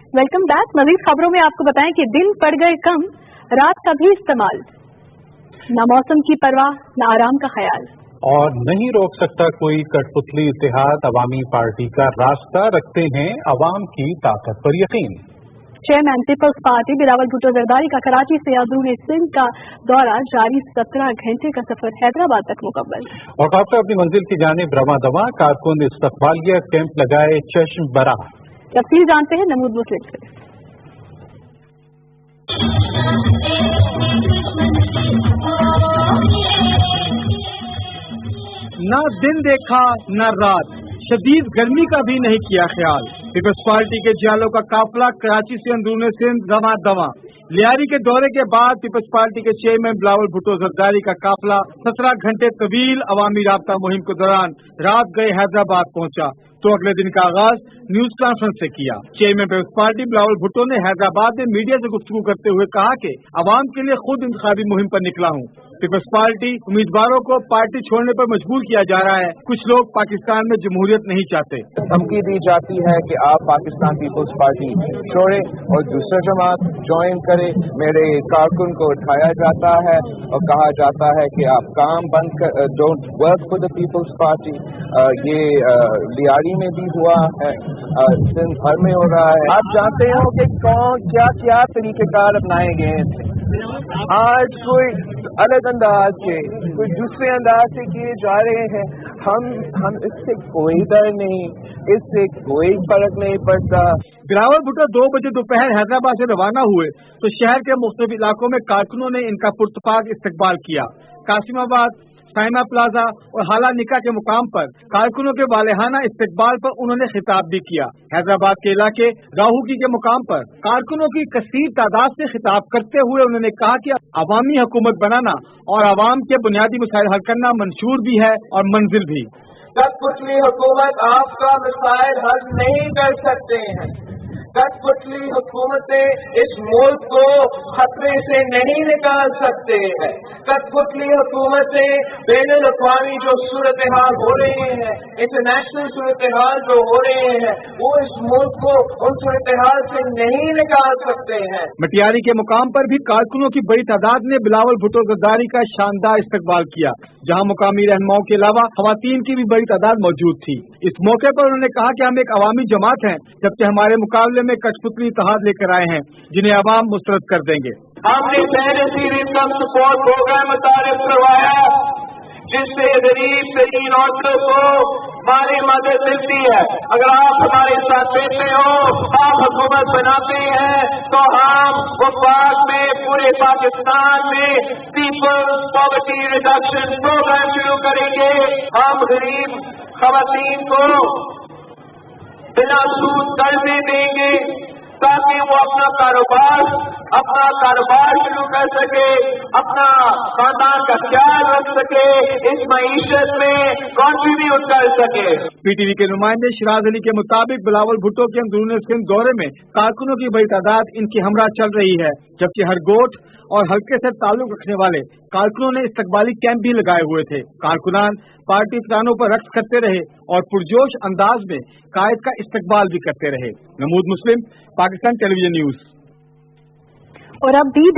Welcome back. मजीद खबरों में आपको बताएं कि दिन पड़ गए कम, रात का भी इस्तेमाल, न मौसम की परवाह न आराम का ख्याल, और नहीं रोक सकता कोई कठपुतली इत्तेहाद अवामी पार्टी का रास्ता, रखते हैं अवाम की ताकत पर यकीन। Chairman Peoples Party Bilawal Bhutto Zardari का कराची से अंदरूनी सिंध का दौरा जारी, 17 घंटे का सफर हैदराबाद तक मुकम्मल। और काफिला अपनी मंजिल की जानिब रवां दवा, कारकुन इस्तकबालिया कैंप लगाए चश्म बरा। तफसील जानते हैं नमूद मुस्लिम से। न दिन देखा न रात, शदीद गर्मी का भी नहीं किया ख्याल। पीपल्स पार्टी के जालों का काफिला कराची से अंदरूनी सिंध रवां दवा। लियारी के दौरे के बाद पीपल्स पार्टी के चेयरमैन बिलावल भुट्टो जरदारी का काफिला 17 घंटे तवील अवामी राब्ता मुहिम के दौरान रात गए हैदराबाद पहुंचा तो अगले दिन का आगाज न्यूज कॉन्फ्रेंस से किया। Chairman Peoples Party Bilawal Bhutto ने हैदराबाद में मीडिया से गुफ्तगू करते हुए कहा कि अवाम के लिए खुद इंतखाबी मुहिम पर निकला हूँ। पीपल्स पार्टी उम्मीदवारों को पार्टी छोड़ने पर मजबूर किया जा रहा है। कुछ लोग पाकिस्तान में जमहूरियत नहीं चाहते। धमकी दी जाती है कि आप पाकिस्तान पीपल्स पार्टी छोड़े और दूसरा जमात ज्वाइन करे। मेरे कारकुन को उठाया जाता है और कहा जाता है कि आप काम बंद कर, don't work for the Peoples Party. ये लियारी में भी हुआ है, सिंध भर में हो रहा है। आप जानते हो कि कौन क्या क्या तरीक़ेकार अपनाए गए हैं। आज कोई अलग अंदाज के, कोई दूसरे अंदाज से किए जा रहे हैं। हम इससे कोई डर नहीं, इससे कोई फर्क नहीं पड़ता। बिलावल भुट्टो 2 बजे दोपहर हैदराबाद से रवाना हुए तो शहर के मुख्तलिफ इलाकों में कारकुनों ने इनका पुरतपाक इस्तकबाल किया। कासिमाबाद, साइमा प्लाजा और हाला निका के मुकाम पर कारकुनों के वालेहाना इस्तकबाल पर उन्होंने खिताब भी किया। हैदराबाद के इलाके राहूकी के मुकाम पर कारकुनों की कसीर तादाद से खिताब करते हुए उन्होंने कहा कि अवामी हुकूमत बनाना और अवाम के बुनियादी मसाइल हल करना मंशूर भी है और मंजिल भी। कठपुतली हुकूमत आपका मसाइल हल नहीं कर सकते हैं। कठपुतली हुकूमतें इस मुल्क को खतरे से नहीं निकाल सकते हैं। कठपुतली हुकूमतें बैनुल अक़वामी जो सूरत हाल हो रहे हैं, इंटरनेशनल सूरत हाल जो हो रहे हैं, वो इस मुल्क को उन सूरत हाल से नहीं निकाल सकते हैं। मटियारी के मुकाम पर भी कारकुनों की बड़ी तादाद ने बिलावल भुट्टो जरदारी का शानदार इस्तकबाल किया, जहां मुकामी रहनुमाओं के अलावा खवातीन की भी बड़ी तादाद मौजूद थी। इस मौके पर उन्होंने कहा कि हम एक अवामी जमात हैं, जबकि हमारे मुकाबले में कठपुतली इत्तेहाद लेकर आए हैं जिन्हें अवाम मुस्तरद कर देंगे। हमने पहले सीरीज इनकम सपोर्ट प्रोग्राम मुतारिफ करवाया, जिससे गरीब तरीन औरतों को माली मदद मिलती है। अगर आप हमारे साथ देते हो, आप हुकूमत बनाते हैं, तो हम वफाक में पूरे पाकिस्तान में पीपल्स पॉवर्टी रिडक्शन प्रोग्राम शुरू करेंगे। हम गरीब खवातीन को बिना सूद कर्जे देंगे ताकि वो अपना कारोबार शुरू कर सके, अपना खानदान का ख्याल रख सके, इस मईशत में कॉन्ट्रीब्यूट कर सके। पीटीवी के नुमाइंदे शिराज अली के मुताबिक बिलावल भुट्टो के अंदरूनी सिंध दौरे में कारकुनों की बड़ी तादाद इनकी हमरा चल रही है, जबकि हर गोट और हल्के से ताल्लुक रखने वाले कारकुनों ने इस्तकबाली कैंप भी लगाए हुए थे। कारकुनान पार्टी प्लानों पर रक्स करते रहे और पुरजोश अंदाज में कायद का इस्तकबाल भी करते रहे। नमूद मुस्लिम, पाकिस्तान टेलीविजन न्यूज। और अब भी